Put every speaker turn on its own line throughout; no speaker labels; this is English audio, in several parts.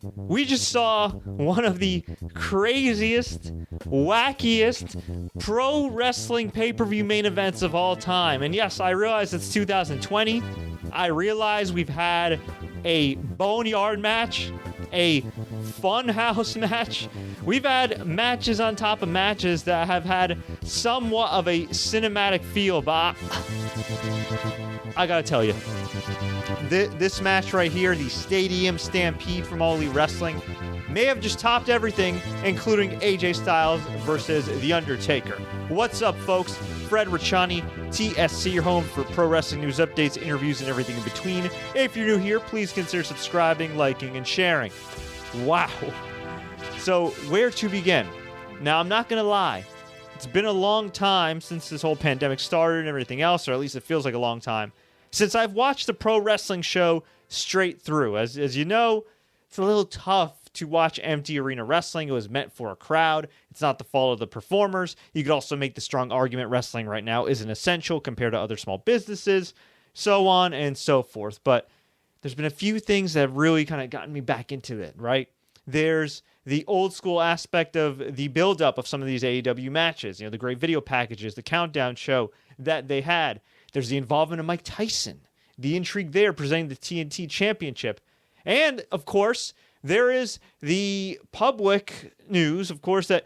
we just saw one of the craziest, wackiest pro wrestling pay-per-view main events of all time. And yes, I realize it's 2020. I realize we've had a boneyard match, a funhouse match. We've had matches on top of matches that have had somewhat of a cinematic feel, but I gotta tell you, this match right here, the Stadium Stampede from All Elite Wrestling, may have just topped everything, including AJ Styles versus The Undertaker. What's up, folks? Fred Richani, TSC, your home for pro wrestling news, updates, interviews, and everything in between. If you're new here, please consider subscribing, liking, and sharing. Wow. So, where to begin? Now, I'm not going to lie. It's been a long time since this whole pandemic started and everything else, or at least it feels like a long time, since I've watched the pro wrestling show straight through. As you know, it's a little tough to watch empty arena wrestling. It was meant for a crowd. It's not the fault of the performers. You could also make the strong argument wrestling right now isn't essential compared to other small businesses, so on and so forth. But there's been a few things that have really kind of gotten me back into it, right? There's the old school aspect of the build-up of some of these AEW matches, the great video packages, the countdown show that they had. There's the involvement of Mike Tyson, the intrigue there presenting the TNT Championship. And, of course, there is the public news, of course, that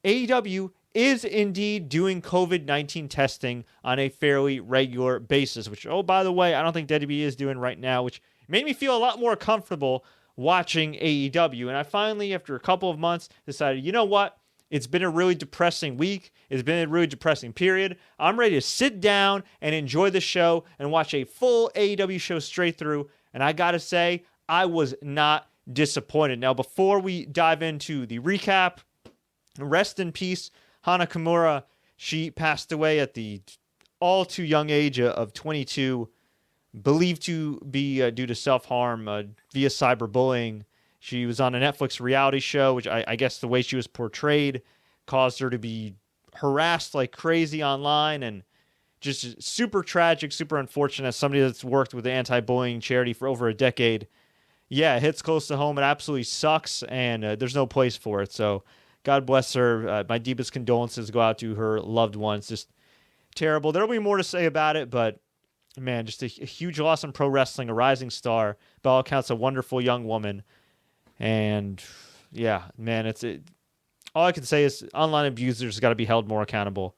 AEW is indeed doing COVID-19 testing on a fairly regular basis, which, oh, by the way, I don't think WWE is doing right now, which made me feel a lot more comfortable watching AEW. And I finally, after a couple of months, decided, you know what? It's been a really depressing week. It's been a really depressing period. I'm ready to sit down and enjoy the show and watch a full AEW show straight through. And I got to say, I was not disappointed. Now, before we dive into the recap, rest in peace, Hana Kimura. She passed away at the all too young age of 22, believed to be due to self-harm via cyberbullying. She was on a Netflix reality show, which I guess the way she was portrayed caused her to be harassed like crazy online, and just super tragic, super unfortunate. As somebody that's worked with the anti-bullying charity for over a decade, yeah, it hits close to home. It absolutely sucks, and there's no place for it. So God bless her. My deepest condolences go out to her loved ones. Just terrible. There'll be more to say about it, but man, just a huge loss in pro wrestling, a rising star. By all accounts, a wonderful young woman. And yeah, man, all I can say is online abusers got to be held more accountable.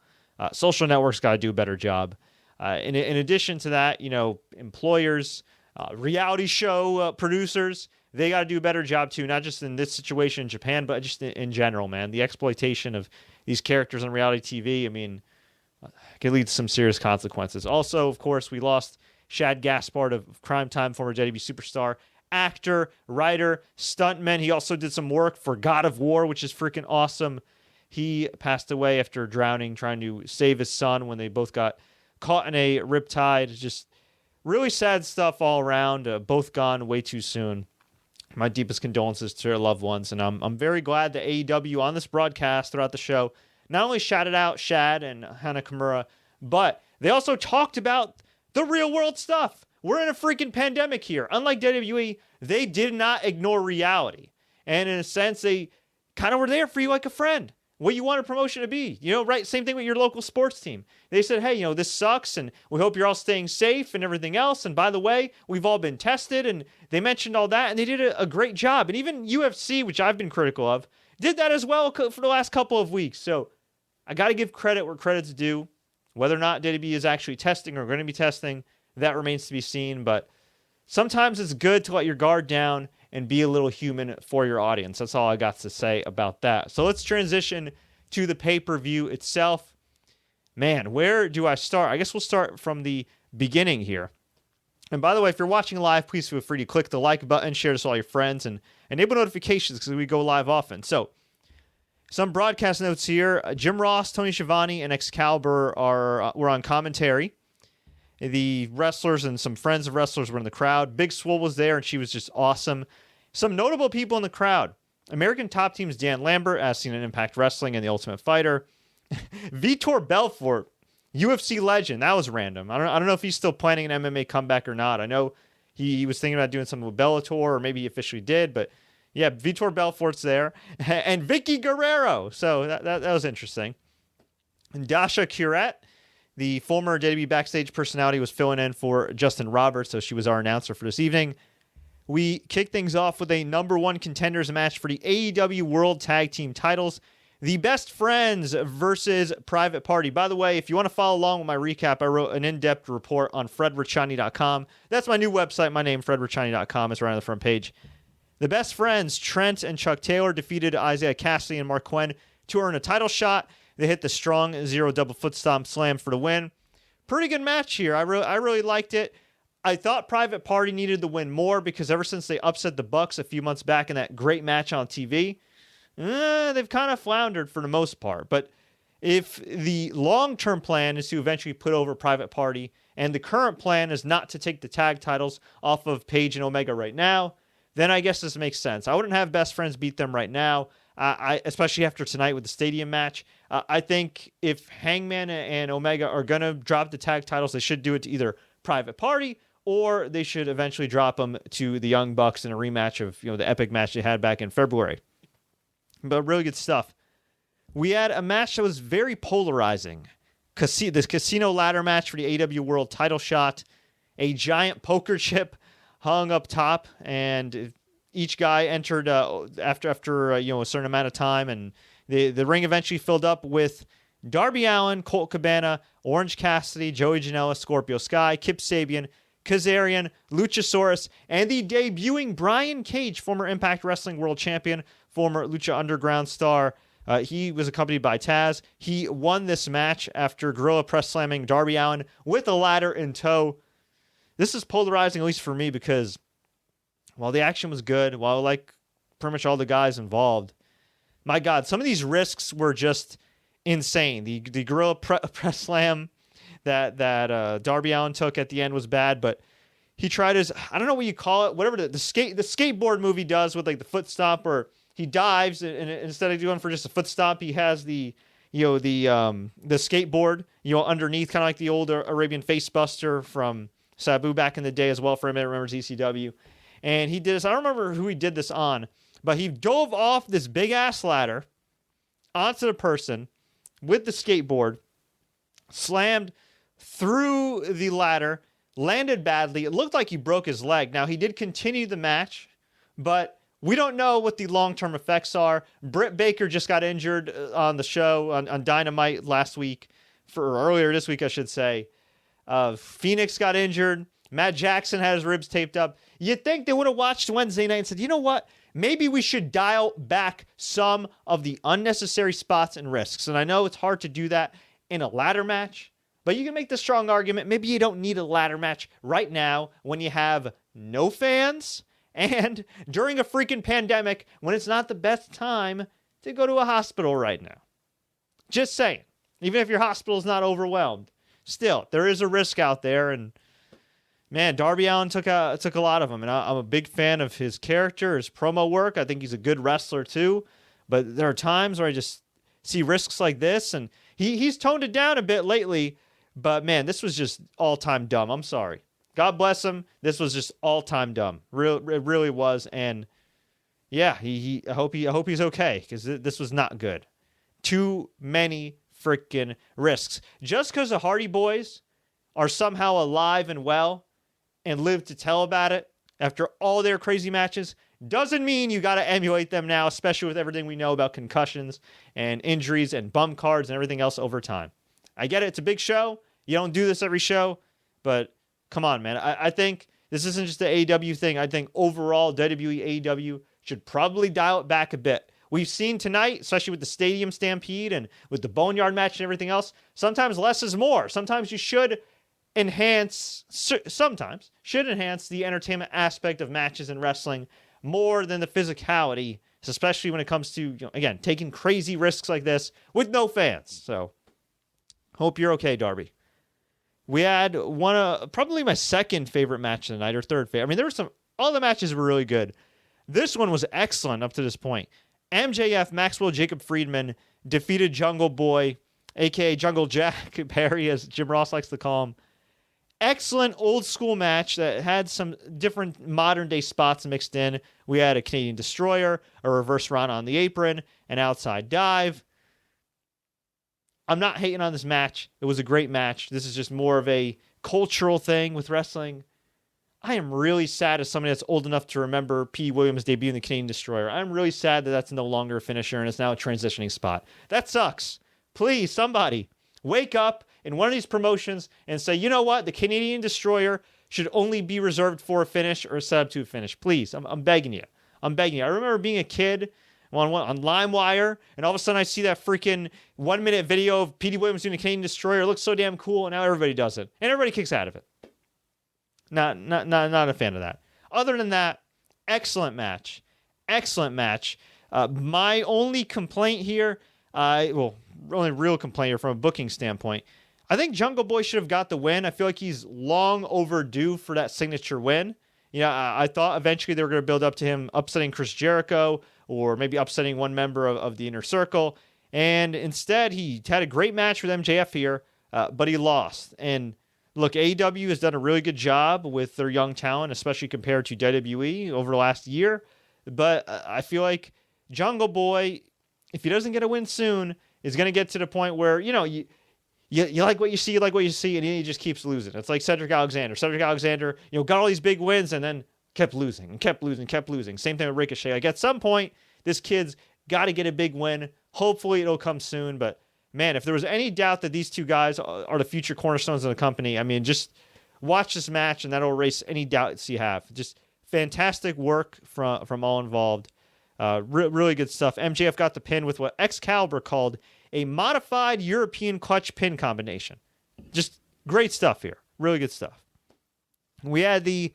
Social networks got to do a better job. In addition to that, employers, reality show producers, they got to do a better job too, not just in this situation in Japan, but just in general, man. The exploitation of these characters on reality TV, I mean, could lead to some serious consequences. Also, of course, we lost Shad Gaspard of Crime Time, former WWE superstar, actor, writer, stuntman. He also did some work for God of War, which is freaking awesome. He passed away after drowning, trying to save his son when they both got caught in a riptide. Just really sad stuff all around. Both gone way too soon. My deepest condolences to their loved ones, and I'm very glad that AEW on this broadcast throughout the show not only shouted out Shad and Hana Kimura, but they also talked about the real world stuff. We're in a freaking pandemic here. Unlike WWE, they did not ignore reality, and in a sense, they kind of were there for you like a friend. What you want a promotion to be, right? Same thing with your local sports team. They said, hey, this sucks, and we hope you're all staying safe and everything else. And by the way, we've all been tested, and they mentioned all that, and they did a great job. And even UFC, which I've been critical of, did that as well for the last couple of weeks. So I got to give credit where credit's due. Whether or not WWE is actually testing or going to be testing, that remains to be seen. But sometimes it's good to let your guard down and be a little human for your audience. That's all I got to say about that. So let's transition to the pay-per-view itself. Man, where do I start? I guess we'll start from the beginning here. And by the way, if you're watching live, please feel free to click the like button, share this with all your friends, and enable notifications because we go live often. So some broadcast notes here. Jim Ross, Tony Schiavone, and Excalibur were on commentary. The wrestlers and some friends of wrestlers were in the crowd. Big Swole was there, and she was just awesome. Some notable people in the crowd. American Top Team's Dan Lambert, as seen in Impact Wrestling and The Ultimate Fighter. Vitor Belfort, UFC legend. That was random. I don't know if he's still planning an MMA comeback or not. I know he was thinking about doing something with Bellator, or maybe he officially did, but Yeah, Vitor Belfort's there. And Vickie Guerrero. So that was interesting. And Dasha Curette, the former WWE Backstage personality, was filling in for Justin Roberts, so she was our announcer for this evening. We kick things off with a number one contenders match for the AEW World Tag Team titles. The Best Friends versus Private Party. By the way, if you want to follow along with my recap, I wrote an in-depth report on fredrichani.com. That's my new website. My name, fredrichani.com, is right on the front page. The Best Friends, Trent and Chuck Taylor, defeated Isaiah Cassidy and Mark Quinn to earn a title shot. They hit the strong zero double foot stomp slam for the win. Pretty good match here. I really liked it. I thought Private Party needed the win more because ever since they upset the Bucks a few months back in that great match on TV, they've kind of floundered for the most part. But if the long-term plan is to eventually put over Private Party and the current plan is not to take the tag titles off of Page and Omega right now, then I guess this makes sense. I wouldn't have Best Friends beat them right now, especially after tonight with the stadium match. I think if Hangman and Omega are going to drop the tag titles, they should do it to either Private Party or they should eventually drop them to the Young Bucks in a rematch of the epic match they had back in February. But really good stuff. We had a match that was very polarizing. This casino ladder match for the AEW World title shot. A giant poker chip hung up top, and each guy entered after a certain amount of time, and the ring eventually filled up with Darby Allin, Colt Cabana, Orange Cassidy, Joey Janela, Scorpio Sky, Kip Sabian, Kazarian, Luchasaurus, and the debuting Brian Cage, former Impact Wrestling World Champion, former Lucha Underground star. He was accompanied by Taz. He won this match after gorilla press slamming Darby Allin with a ladder in tow. This is polarizing, at least for me, because while the action was good, while I like pretty much all the guys involved, my God, some of these risks were just insane. The gorilla press slam that Darby Allin took at the end was bad, but he tried his, I don't know what you call it, whatever the skateboard movie does with like the foot stomp, or he dives and instead of going for just a foot stomp, he has the skateboard underneath, kind of like the old Arabian face buster from Sabu back in the day as well. For a minute, remembers ECW, and he did this. I don't remember who he did this on, but he dove off this big ass ladder onto the person with the skateboard, slammed through the ladder, landed badly. It looked like he broke his leg. Now, he did continue the match, but we don't know what the long-term effects are. Britt Baker just got injured on the show on Dynamite last week, or earlier this week, I should say. Phoenix got injured. Matt Jackson had his ribs taped up. You'd think they would have watched Wednesday night and said, you know what? Maybe we should dial back some of the unnecessary spots and risks. And I know it's hard to do that in a ladder match, but you can make the strong argument. Maybe you don't need a ladder match right now when you have no fans and during a freaking pandemic when it's not the best time to go to a hospital right now. Just saying. Even if your hospital is not overwhelmed, still, there is a risk out there. And man, Darby Allin took a lot of them. And I'm a big fan of his character, his promo work. I think he's a good wrestler too. But there are times where I just see risks like this. And he's toned it down a bit lately. But man, this was just all-time dumb. I'm sorry. God bless him. This was just all-time dumb. It really was. And yeah, I hope he's okay, because this was not good. Too many freaking risks. Just because the Hardy Boys are somehow alive and well and live to tell about it after all their crazy matches doesn't mean you got to emulate them now, especially with everything we know about concussions and injuries and bum cards and everything else over time. I get it. It's a big show. You don't do this every show, but come on, man. I think this isn't just the AEW thing. I think overall WWE, AEW should probably dial it back a bit. We've seen tonight, especially with the Stadium Stampede and with the Boneyard match and everything else, sometimes less is more. Sometimes you should enhance the entertainment aspect of matches in wrestling more than the physicality, especially when it comes to, again, taking crazy risks like this with no fans. So, hope you're okay, Darby. We had probably my second favorite match of the night, or third favorite. I mean, there were all the matches were really good. This one was excellent up to this point. MJF, Maxwell Jacob Friedman, defeated Jungle Boy, a.k.a. Jungle Jack Perry, as Jim Ross likes to call him, excellent old school match that had some different modern day spots mixed in. We had a Canadian Destroyer, a reverse run on the apron, an outside dive. I'm not hating on this match. It was a great match. This is just more of a cultural thing with wrestling. I am really sad as somebody that's old enough to remember P. Williams' debut in the Canadian Destroyer. I'm really sad that that's no longer a finisher and it's now a transitioning spot. That sucks. Please, somebody, wake up in one of these promotions and say, you know what? The Canadian Destroyer should only be reserved for a finish or a setup to a finish. Please, I'm begging you. I'm begging you. I remember being a kid on LimeWire, and all of a sudden I see that freaking 1 minute video of P.D. Williams doing the Canadian Destroyer. It looks so damn cool, and now everybody does it. And everybody kicks out of it. Not a fan of that. Other than that, excellent match. Excellent match. My only complaint here, only real complaint here from a booking standpoint, I think Jungle Boy should have got the win. I feel like he's long overdue for that signature win. I thought eventually they were going to build up to him upsetting Chris Jericho or maybe upsetting one member of the Inner Circle. And instead, he had a great match with MJF here, but he lost. And look, AEW has done a really good job with their young talent, especially compared to WWE over the last year. But I feel like Jungle Boy, if he doesn't get a win soon, is going to get to the point where, you like what you see, and he just keeps losing. It's like Cedric Alexander. Cedric Alexander, got all these big wins and then kept losing. Same thing with Ricochet. Like at some point, this kid's got to get a big win. Hopefully it'll come soon, but man, if there was any doubt that these two guys are the future cornerstones of the company, I mean, just watch this match and that'll erase any doubts you have. Just fantastic work from all involved. Really good stuff. MJF got the pin with what Excalibur called a modified European clutch pin combination. Just great stuff here. Really good stuff. We had the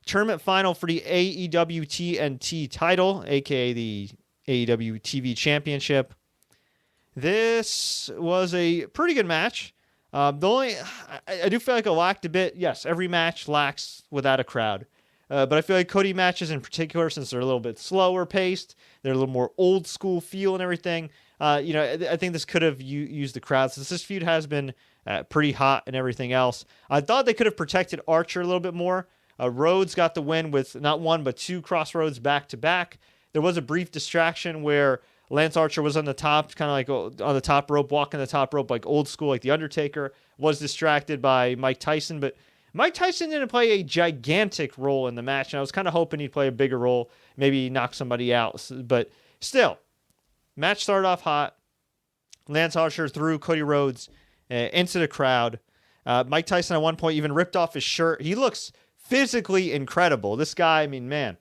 tournament final for the AEW TNT title, aka the AEW TV Championship. This was a pretty good match. I do feel like it lacked a bit. Yes, every match lacks without a crowd. But I feel like Cody matches in particular, since they're a little bit slower paced, they're a little more old school feel and everything. I think this could have used the crowd, since this feud has been pretty hot and everything else. I thought they could have protected Archer a little bit more. Rhodes got the win with not one, but two crossroads back to back. There was a brief distraction where Lance Archer was on the top, kind of like on the top rope, walking the top rope like old school, like The Undertaker, was distracted by Mike Tyson. But Mike Tyson didn't play a gigantic role in the match, and I was kind of hoping he'd play a bigger role, maybe knock somebody out. But still, match started off hot. Lance Archer threw Cody Rhodes into the crowd. Mike Tyson at one point even ripped off his shirt. He looks physically incredible. This guy, I mean, man,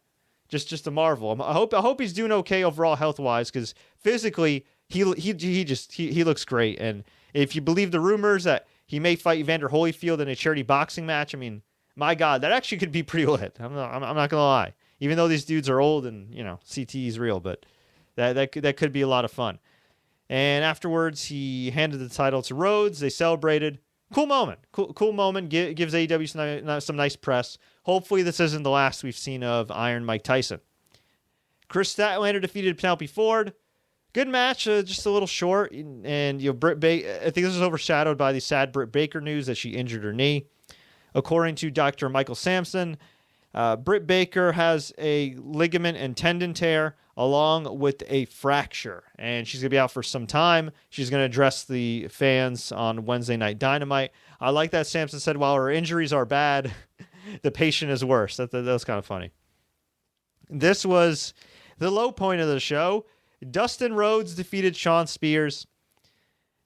just a marvel. I hope he's doing okay overall health wise, because physically he looks great. And if you believe the rumors that he may fight Evander Holyfield in a charity boxing match, I mean, my God, that actually could be pretty lit. I'm not gonna lie. Even though these dudes are old and CT is real, but that could be a lot of fun. And afterwards, he handed the title to Rhodes. They celebrated. Cool moment. Cool moment. Gives AEW some nice press. Hopefully this isn't the last we've seen of Iron Mike Tyson. Chris Statlander defeated Penelope Ford. Good match, just a little short. And Britt Baker, I think this was overshadowed by the sad Britt Baker news that she injured her knee. According to Dr. Michael Sampson, Britt Baker has a ligament and tendon tear along with a fracture, and she's going to be out for some time. She's going to address the fans on Wednesday Night Dynamite. I like that Sampson said, while her injuries are bad, the patient is worse. That was kind of funny. This was the low point of the show. Dustin Rhodes defeated Shawn Spears.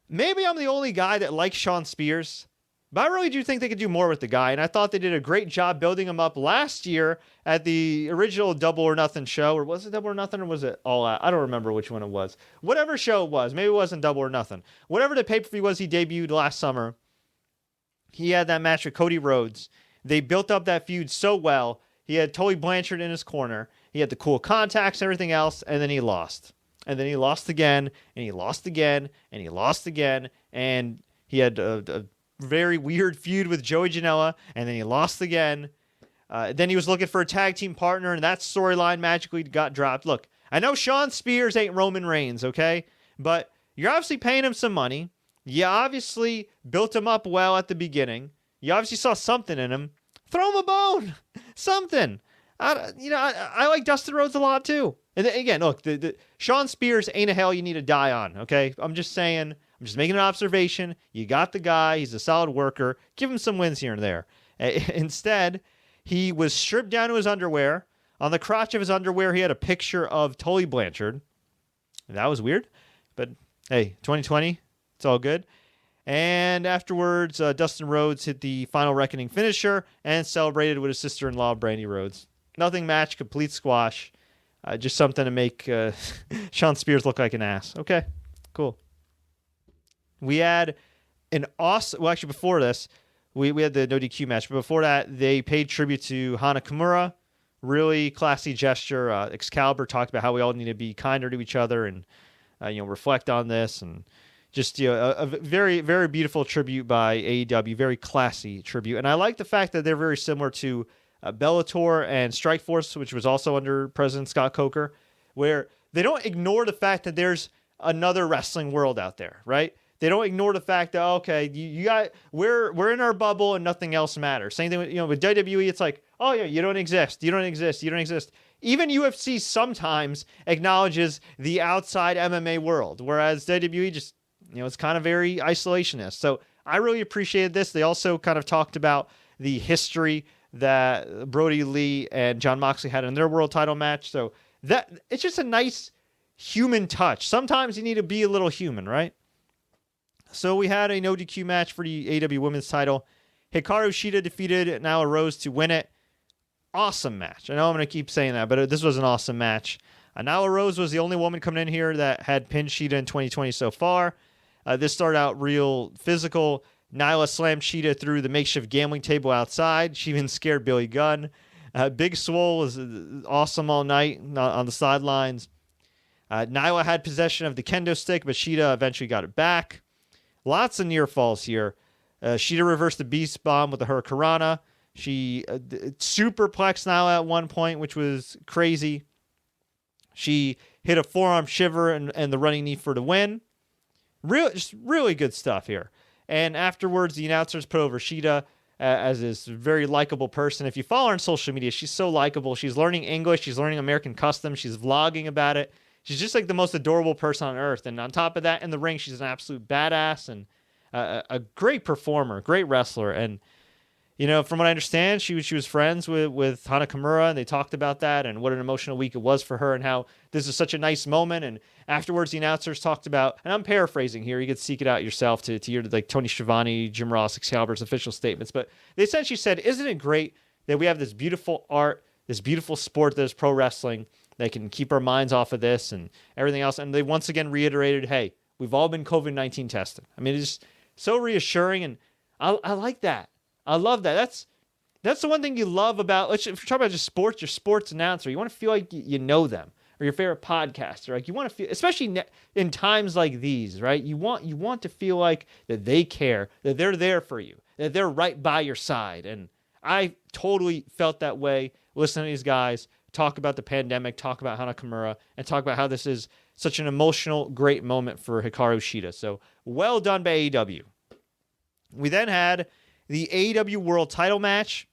Maybe I'm the only guy that likes Shawn Spears, but I really do think they could do more with the guy, and I thought they did a great job building him up last year at the original Double or Nothing show. Or was it Double or Nothing, or was it All Out? I don't remember which one it was. Whatever show it was. Maybe it wasn't Double or Nothing. Whatever the pay-per-view was he debuted last summer, he had that match with Cody Rhodes. They built up that feud so well. He had Tully Blanchard in his corner. He had the cool contacts and everything else, and then he lost. And then he lost again, and he lost again, and he lost again, and he had a very weird feud with Joey Janela, and then he lost again. Then he was looking for a tag team partner, and that storyline magically got dropped. Look, I know Shawn Spears ain't Roman Reigns, okay? But you're obviously paying him some money. You obviously built him up well at the beginning. You obviously saw something in him. Throw him a bone. Something. I like Dustin Rhodes a lot too. And then, again, look, the Sean Spears ain't a hell you need to die on, okay? I'm just saying, I'm just making an observation. You got the guy. He's a solid worker. Give him some wins here and there. Instead, he was stripped down to his underwear. On the crotch of his underwear, he had a picture of Tully Blanchard. That was weird. But, hey, 2020, it's all good. And afterwards, Dustin Rhodes hit the Final Reckoning finisher and celebrated with his sister-in-law, Brandy Rhodes. Nothing match, complete squash. Just something to make Sean Spears look like an ass. Okay, cool. We had an awesome... Well, actually, before this, we had the no DQ match. But before that, they paid tribute to Hana Kimura. Really classy gesture. Excalibur talked about how we all need to be kinder to each other and reflect on this. And just a very, very beautiful tribute by AEW. Very classy tribute. And I like the fact that they're very similar to Bellator and Strikeforce, which was also under President Scott Coker, where they don't ignore the fact that there's another wrestling world out there, right? They don't ignore the fact that, okay, we're in our bubble and nothing else matters. Same thing with WWE. It's like, oh yeah, you don't exist. Even UFC sometimes acknowledges the outside MMA world, whereas WWE just, it's kind of very isolationist. So I really appreciated this. They also kind of talked about the history that Brody Lee and Jon Moxley had in their world title match. So that it's just a nice human touch. Sometimes you need to be a little human, right? So we had a no DQ match for the AEW Women's title. Hikaru Shida defeated Nyla Rose to win it. Awesome match. I know I'm going to keep saying that, but this was an awesome match. Nyla Rose was the only woman coming in here that had pinned Shida in 2020 so far. This started out real physical. Nyla slammed Shida through the makeshift gambling table outside. She even scared Billy Gunn. Big Swole was awesome all night on the sidelines. Nyla had possession of the kendo stick, but Shida eventually got it back. Lots of near falls here. Shida reversed the Beast Bomb with the Hurricanrana. She superplexed Nyla at one point, which was crazy. She hit a forearm shiver and the running knee for the win. Just really good stuff here. And afterwards, the announcers put over Shida as this very likable person. If you follow her on social media, she's so likable. She's learning English. She's learning American customs. She's vlogging about it. She's just like the most adorable person on earth. And on top of that, in the ring, she's an absolute badass and a great performer, great wrestler. And, from what I understand, she was friends with Hana Kimura, and they talked about that and what an emotional week it was for her and how this is such a nice moment. And afterwards, the announcers talked about, and I'm paraphrasing here, you can seek it out yourself to hear like Tony Schiavone, Jim Ross, Excalibur's official statements. But they essentially said, isn't it great that we have this beautiful art, this beautiful sport that is pro wrestling, that can keep our minds off of this and everything else? And they once again reiterated, hey, we've all been COVID-19 tested. I mean, it's just so reassuring, and I like that. I love that. That's the one thing you love about, if you're talking about just sports, your sports announcer, you want to feel like you know them, or your favorite podcaster. Like you want to feel, especially in times like these, right? You want to feel like that they care, that they're there for you, that they're right by your side. And I totally felt that way listening to these guys talk about the pandemic, talk about Hana Kimura, and talk about how this is such an emotional, great moment for Hikaru Shida. So well done by AEW. We then had the AEW World Title match.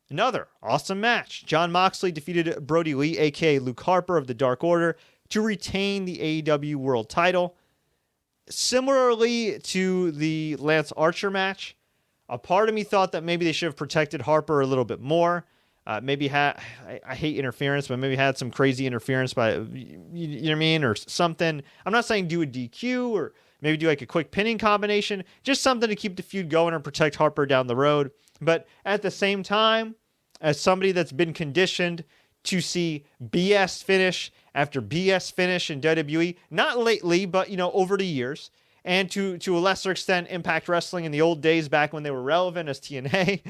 Another awesome match. Jon Moxley defeated Brody Lee, a.k.a. Luke Harper of the Dark Order, to retain the AEW World Title. Similarly to the Lance Archer match, a part of me thought that maybe they should have protected Harper a little bit more. I hate interference, but maybe had some crazy interference by, you know what I mean, or something. I'm not saying do a DQ or maybe do like a quick pinning combination, just something to keep the feud going and protect Harper down the road. But at the same time, as somebody that's been conditioned to see BS finish after BS finish in WWE, not lately, but, over the years, and to a lesser extent, Impact Wrestling in the old days back when they were relevant as TNA,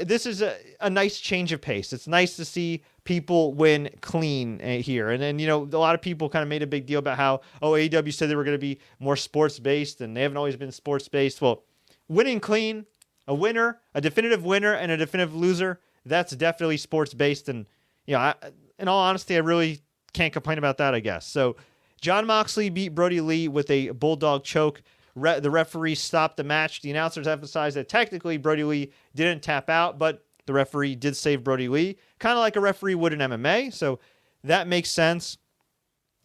this is a nice change of pace. It's nice to see people win clean here. And then, a lot of people kind of made a big deal about how, AEW said they were going to be more sports-based, and they haven't always been sports-based. Well, winning clean, a winner, a definitive winner, and a definitive loser, that's definitely sports-based. And, in all honesty, I really can't complain about that, I guess. So, Jon Moxley beat Brody Lee with a bulldog choke. The referee stopped the match. The announcers emphasized that technically Brody Lee didn't tap out, but the referee did save Brody Lee, kind of like a referee would in MMA. So that makes sense.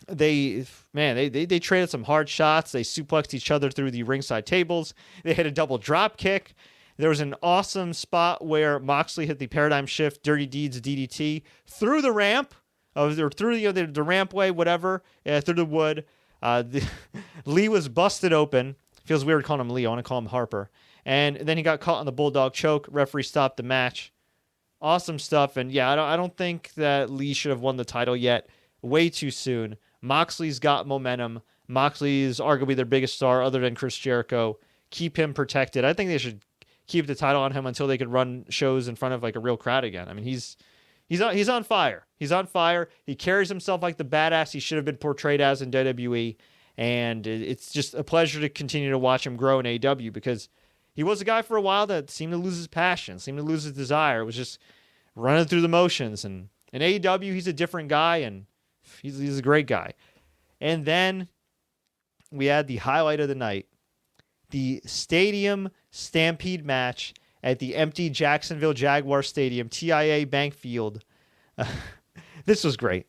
They traded some hard shots. They suplexed each other through the ringside tables. They hit a double drop kick. There was an awesome spot where Moxley hit the paradigm shift, Dirty Deeds DDT through the ramp, or through the rampway, whatever, through the wood. Lee was busted open. Feels weird calling him Lee. I want to call him Harper. And then he got caught on the bulldog choke. Referee stopped the match. Awesome stuff. And yeah, I don't think that Lee should have won the title yet. Way too soon. Moxley's got momentum. Moxley is arguably their biggest star other than Chris Jericho. Keep him protected. I think they should keep the title on him until they could run shows in front of like a real crowd again. I mean, he's on fire. He's on fire. He carries himself like the badass he should have been portrayed as in WWE. And it's just a pleasure to continue to watch him grow in AEW, because he was a guy for a while that seemed to lose his passion, seemed to lose his desire. It was just running through the motions. And in AEW, he's a different guy, and he's a great guy. And then we had the highlight of the night, the Stadium Stampede match at the empty Jacksonville Jaguars Stadium, TIA Bank Field. This was great.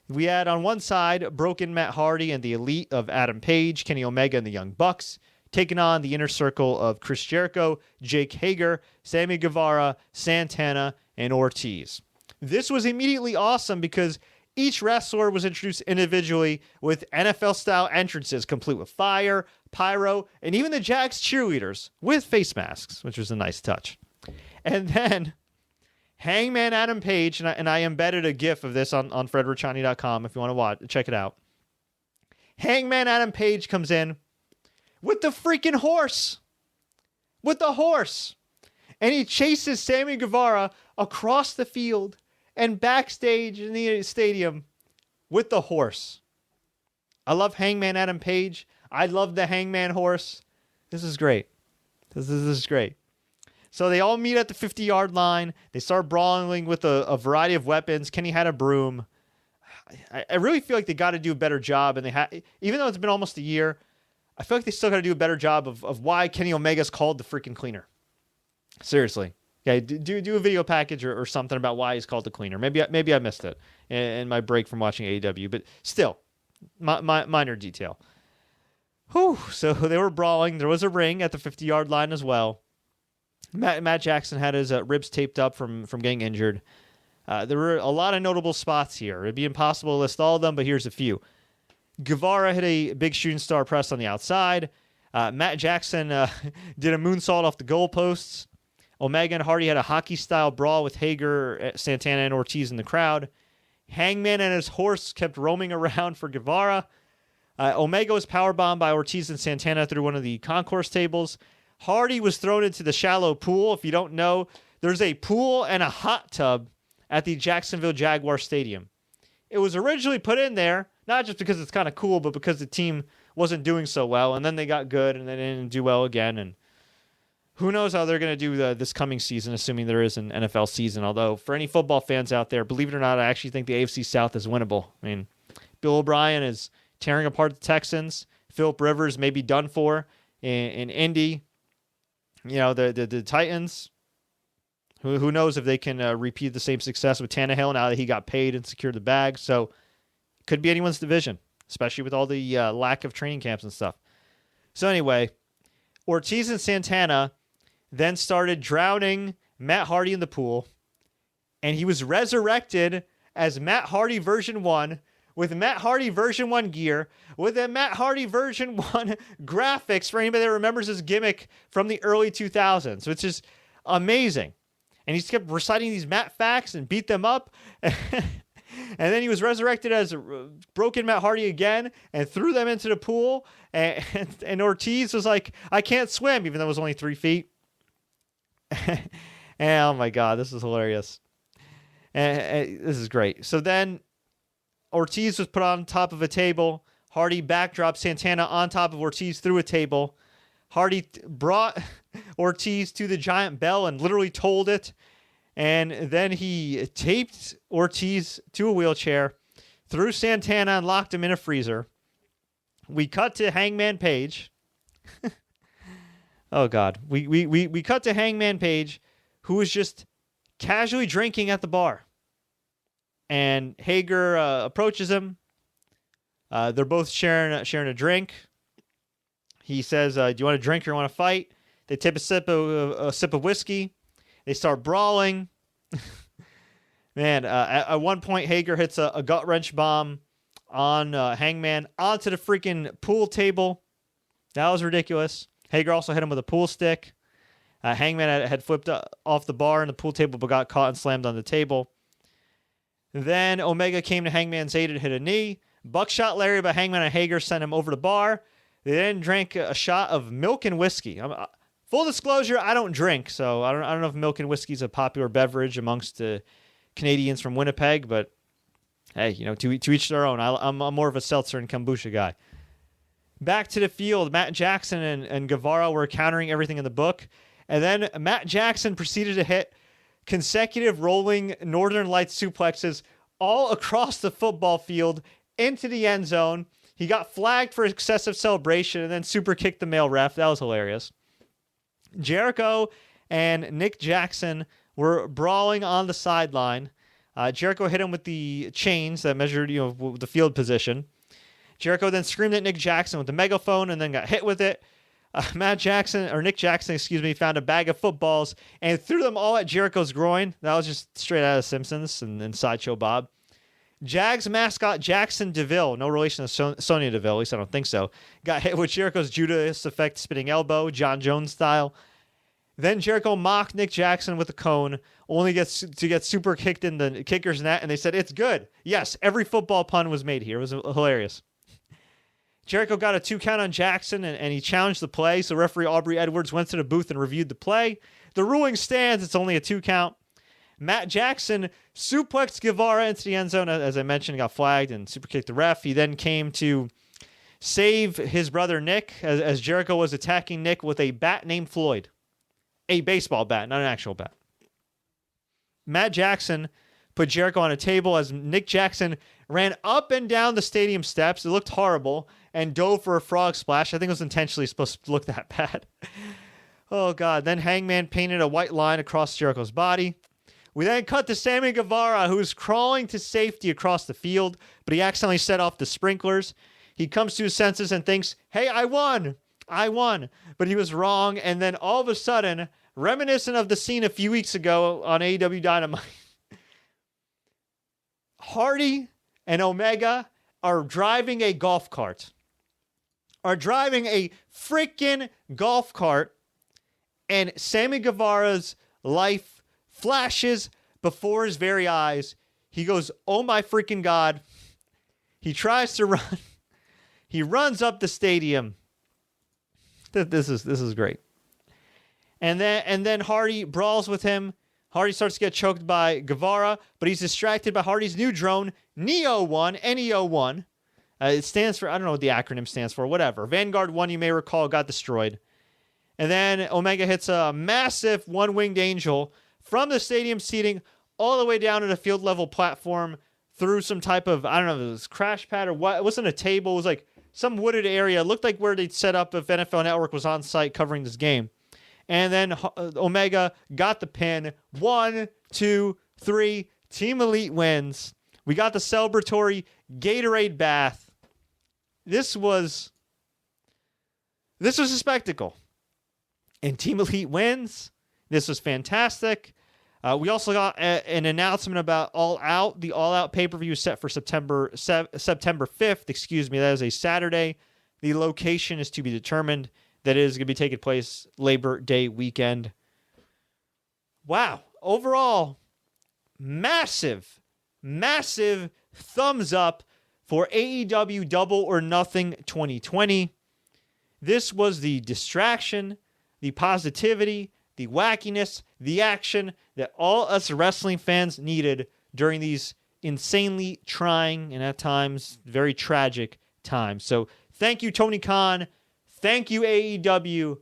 We had on one side Broken Matt Hardy and the elite of Adam Page, Kenny Omega, and the Young Bucks, taking on the inner circle of Chris Jericho, Jake Hager, Sammy Guevara, Santana, and Ortiz. This was immediately awesome because each wrestler was introduced individually with NFL-style entrances, complete with fire, pyro, and even the Jags cheerleaders with face masks, which was a nice touch. And then Hangman Adam Page, and I embedded a GIF of this on fredrichani.com if you want to check it out. Hangman Adam Page comes in with the freaking horse. With the horse. And he chases Sammy Guevara across the field and backstage in the stadium with the horse. I love Hangman Adam Page. I love the Hangman horse. This is great. This is great. So they all meet at the 50-yard line. They start brawling with a variety of weapons. Kenny had a broom. I really feel like they got to do a better job. And even though it's been almost a year, I feel like they still got to do a better job of why Kenny Omega's called the freaking cleaner. Seriously. Yeah, do a video package or something about why he's called the cleaner. Maybe I missed it in my break from watching AEW, but still, minor detail. Whew. So they were brawling. There was a ring at the 50-yard line as well. Matt Jackson had his ribs taped up from getting injured. There were a lot of notable spots here. It'd be impossible to list all of them, but here's a few. Guevara hit a big shooting star press on the outside. Matt Jackson did a moonsault off the goalposts. Omega and Hardy had a hockey-style brawl with Hager, Santana, and Ortiz in the crowd. Hangman and his horse kept roaming around for Guevara. Omega was powerbombed by Ortiz and Santana through one of the concourse tables. Hardy was thrown into the shallow pool. If you don't know, there's a pool and a hot tub at the Jacksonville Jaguars Stadium. It was originally put in there, not just because it's kind of cool, but because the team wasn't doing so well, and then they got good, and they didn't do well again, and who knows how they're going to do this coming season, assuming there is an NFL season. Although, for any football fans out there, believe it or not, I actually think the AFC South is winnable. I mean, Bill O'Brien is tearing apart the Texans. Phillip Rivers may be done for in Indy. You know, the Titans, who knows if they can repeat the same success with Tannehill now that he got paid and secured the bag. So, could be anyone's division, especially with all the lack of training camps and stuff. So anyway, Ortiz and Santana then started drowning Matt Hardy in the pool, and he was resurrected as Matt Hardy version 1 with Matt Hardy version 1 gear, with a Matt Hardy version 1 graphics for anybody that remembers his gimmick from the early 2000s, which is amazing. And he just kept reciting these Matt facts and beat them up. And then he was resurrected as Broken Matt Hardy again and threw them into the pool. And Ortiz was like, I can't swim, even though it was only 3 feet. And, oh my God, this is hilarious. And this is great. So then Ortiz was put on top of a table. Hardy backdropped Santana on top of Ortiz through a table. Hardy brought Ortiz to the giant bell and literally told it. And then he taped Ortiz to a wheelchair, threw Santana and locked him in a freezer. we cut to Hangman Page. Oh, God. We cut to Hangman Page, who was just casually drinking at the bar. And Hager approaches him. They're both sharing a drink. He says, do you want a drink or want to fight? They tip a sip of whiskey. They start brawling. Man, at one point, Hager hits a gut wrench bomb on Hangman onto the freaking pool table. That was ridiculous. Hager also hit him with a pool stick. Hangman had flipped off the bar and the pool table, but got caught and slammed on the table. Then Omega came to Hangman's aid and hit a knee. Buckshot Larry by Hangman and Hager sent him over the bar. They then drank a shot of milk and whiskey. Full disclosure, I don't drink, so I don't know if milk and whiskey is a popular beverage amongst the Canadians from Winnipeg, but hey, to each their own. I'm more of a seltzer and kombucha guy. Back to the field, Matt Jackson and Guevara were countering everything in the book, and then Matt Jackson proceeded to hit consecutive rolling Northern Lights suplexes all across the football field into the end zone. He got flagged for excessive celebration and then super kicked the male ref. That was hilarious. Jericho and Nick Jackson were brawling on the sideline. Jericho hit him with the chains that measured, the field position. Jericho then screamed at Nick Jackson with the megaphone and then got hit with it. Nick Jackson, found a bag of footballs and threw them all at Jericho's groin. That was just straight out of Simpsons and Sideshow Bob. Jags mascot Jackson DeVille, no relation to Sonya Deville, at least I don't think so, got hit with Jericho's Judas Effect spinning elbow, John Jones style. Then Jericho mocked Nick Jackson with a cone, only to get super kicked in the kicker's net, and they said, it's good. Yes, every football pun was made here. It was hilarious. Jericho got a 2 count on Jackson, and he challenged the play, so referee Aubrey Edwards went to the booth and reviewed the play. The ruling stands. It's only a 2 count. Matt Jackson suplexed Guevara into the end zone, as I mentioned, got flagged and super kicked the ref. He then came to save his brother Nick as Jericho was attacking Nick with a bat named Floyd. A baseball bat, not an actual bat. Matt Jackson put Jericho on a table as Nick Jackson ran up and down the stadium steps. It looked horrible and dove for a frog splash. I think it was intentionally supposed to look that bad. Oh, God. Then Hangman painted a white line across Jericho's body. We then cut to Sammy Guevara, who's crawling to safety across the field, but he accidentally set off the sprinklers. He comes to his senses and thinks, hey, I won. But he was wrong, and then all of a sudden, reminiscent of the scene a few weeks ago on AEW Dynamite, Hardy and Omega are driving a golf cart. And Sammy Guevara's life flashes before his very eyes. He goes, oh my freaking God. He tries to run. He runs up the stadium. This is great. And then Hardy brawls with him. Hardy starts to get choked by Guevara, but he's distracted by Hardy's new drone, Neo-1, N-E-O-1. It stands for, I don't know what the acronym stands for, whatever. Vanguard 1, you may recall, got destroyed. And then Omega hits a massive one-winged angel from the stadium seating all the way down to the field level platform through some type of, I don't know if it was crash pad or what. It wasn't a table. It was like some wooded area. It looked like where they'd set up if NFL Network was on site covering this game. And then Omega got the pin. 1, 2, 3. Team Elite wins. We got the celebratory Gatorade bath. This was a spectacle. And Team Elite wins. This was fantastic. We also got an announcement about All Out. The All Out pay-per-view is set for September 5th. That is a Saturday. The location is to be determined. That is going to be taking place Labor Day weekend. Wow. Overall, massive thumbs up for AEW Double or Nothing 2020. This was the distraction, the positivity, the wackiness, the action that all us wrestling fans needed during these insanely trying and at times very tragic times. So thank you, Tony Khan. Thank you, AEW.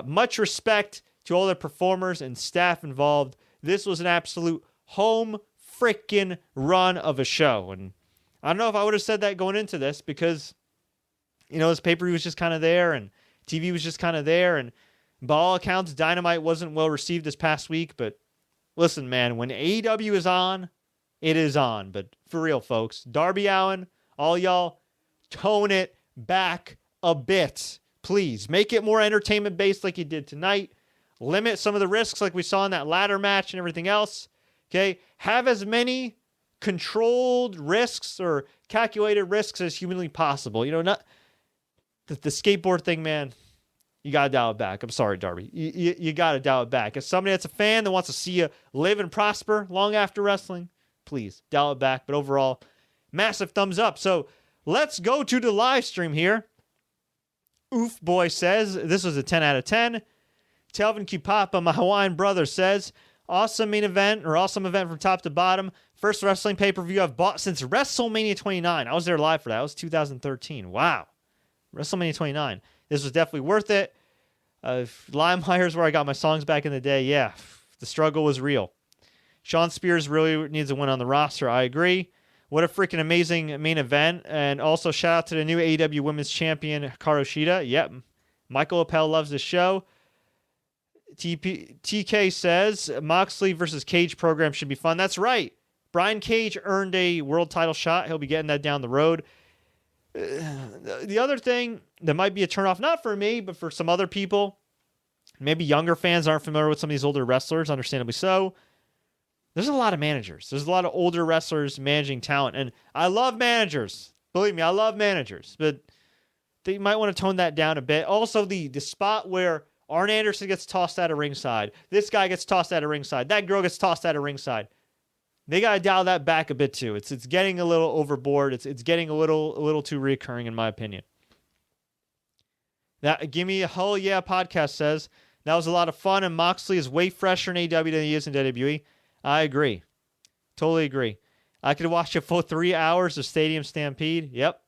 Much respect to all the performers and staff involved. This was an absolute home frickin' run of a show. And I don't know if I would have said that going into this because This pay-per-view was just kind of there, and TV was just kind of there, and by all accounts, Dynamite wasn't well received this past week. But listen, man, when AEW is on, it is on. But for real, folks, Darby Allin, all y'all, tone it back a bit. Please, make it more entertainment-based like you did tonight. Limit some of the risks like we saw in that ladder match and everything else. Okay? Have as many controlled risks or calculated risks as humanly possible. Not the skateboard thing, man. You got to dial it back. I'm sorry, Darby. You got to dial it back. As somebody that's a fan that wants to see you live and prosper long after wrestling, please dial it back. But overall, massive thumbs up. So let's go to the live stream here. Oof Boy says, this was a 10 out of 10. Telvin Kipapa, my Hawaiian brother, says, awesome event from top to bottom. First wrestling pay-per-view I've bought since WrestleMania 29. I was there live for that. It was 2013. Wow. WrestleMania 29. This was definitely worth it. LimeWire's where I got my songs back in the day. Yeah, the struggle was real. Sean Spears really needs a win on the roster. I agree. What a freaking amazing main event. And also shout out to the new AEW Women's Champion, Hikaru Shida. Yep. Michael Appel loves the show. TK says, Moxley versus Cage program should be fun. That's right. Brian Cage earned a world title shot. He'll be getting that down the road. The other thing that might be a turnoff, not for me, but for some other people, maybe younger fans aren't familiar with some of these older wrestlers, understandably so. There's a lot of managers. There's a lot of older wrestlers managing talent. And I love managers. Believe me, I love managers. But they might want to tone that down a bit. Also, the spot where Arn Anderson gets tossed out of ringside. This guy gets tossed out of ringside. That girl gets tossed out of ringside. They got to dial that back a bit too. It's getting a little overboard. It's getting a little too reoccurring in my opinion. That Give Me a Hell Yeah podcast says, that was a lot of fun and Moxley is way fresher in AEW than he is in WWE. I agree. Totally agree. I could watch a full 3 hours of Stadium Stampede. Yep.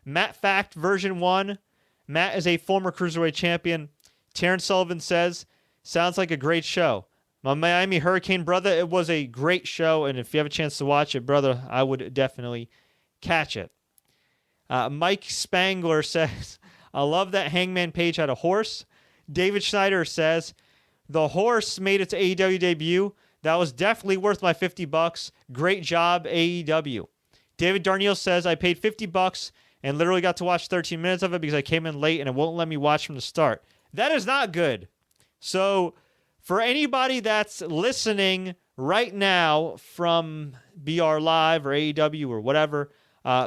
Matt Fact version 1. Matt is a former Cruiserweight champion. Terrence Sullivan says, sounds like a great show. My Miami Hurricane brother, it was a great show, and if you have a chance to watch it, brother, I would definitely catch it. Mike Spangler says, I love that Hangman Page had a horse. David Schneider says, the horse made its AEW debut. That was definitely worth my $50. Great job, AEW. David Darnielle says, I paid $50 and literally got to watch 13 minutes of it because I came in late and it won't let me watch from the start. That is not good. So for anybody that's listening right now from BR Live or AEW or whatever,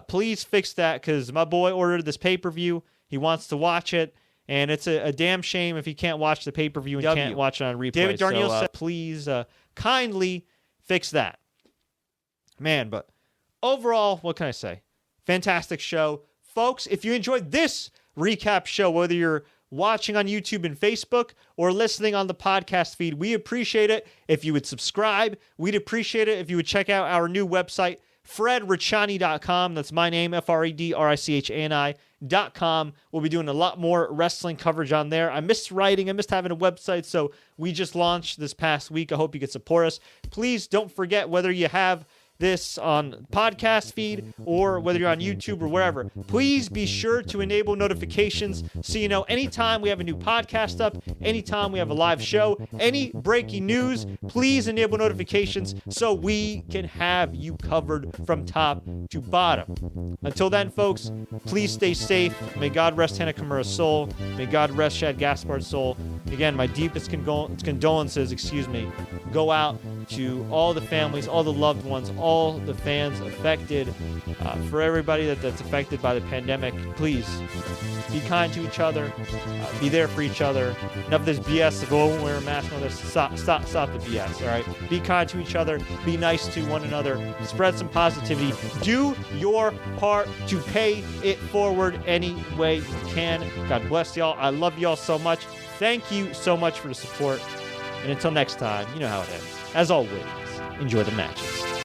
please fix that because my boy ordered this pay-per-view. He wants to watch it, and it's a damn shame if he can't watch the pay-per-view and can't watch it on replay. David Darnielle said, please kindly fix that. Man, but overall, what can I say? Fantastic show. Folks, if you enjoyed this recap show, whether you're watching on YouTube and Facebook or listening on the podcast feed, we appreciate it if you would subscribe. We'd appreciate it if you would check out our new website, FredRichani.com. That's my name, FredRichani.com. We'll be doing a lot more wrestling coverage on there. I missed writing. I missed having a website, so we just launched this past week. I hope you can support us. Please don't forget, whether you have this on podcast feed or whether you're on YouTube or wherever, please be sure to enable notifications so you know anytime we have a new podcast up, anytime we have a live show, any breaking news, please enable notifications so we can have you covered from top to bottom. Until then, folks, please stay safe. May God rest Hana Kimura's soul. May God rest Shad Gaspard's soul. Again, my deepest condolences, go out to all the families, all the loved ones, all the fans affected. For everybody that's affected by the pandemic, please be kind to each other, be there for each other. Enough of this BS of, oh, wear a mask, no, stop the BS, all right? Be kind to each other, be nice to one another, spread some positivity, do your part to pay it forward any way you can. God bless y'all. I love y'all so much. Thank you so much for the support. And until next time, you know how it ends. As always, enjoy the matches.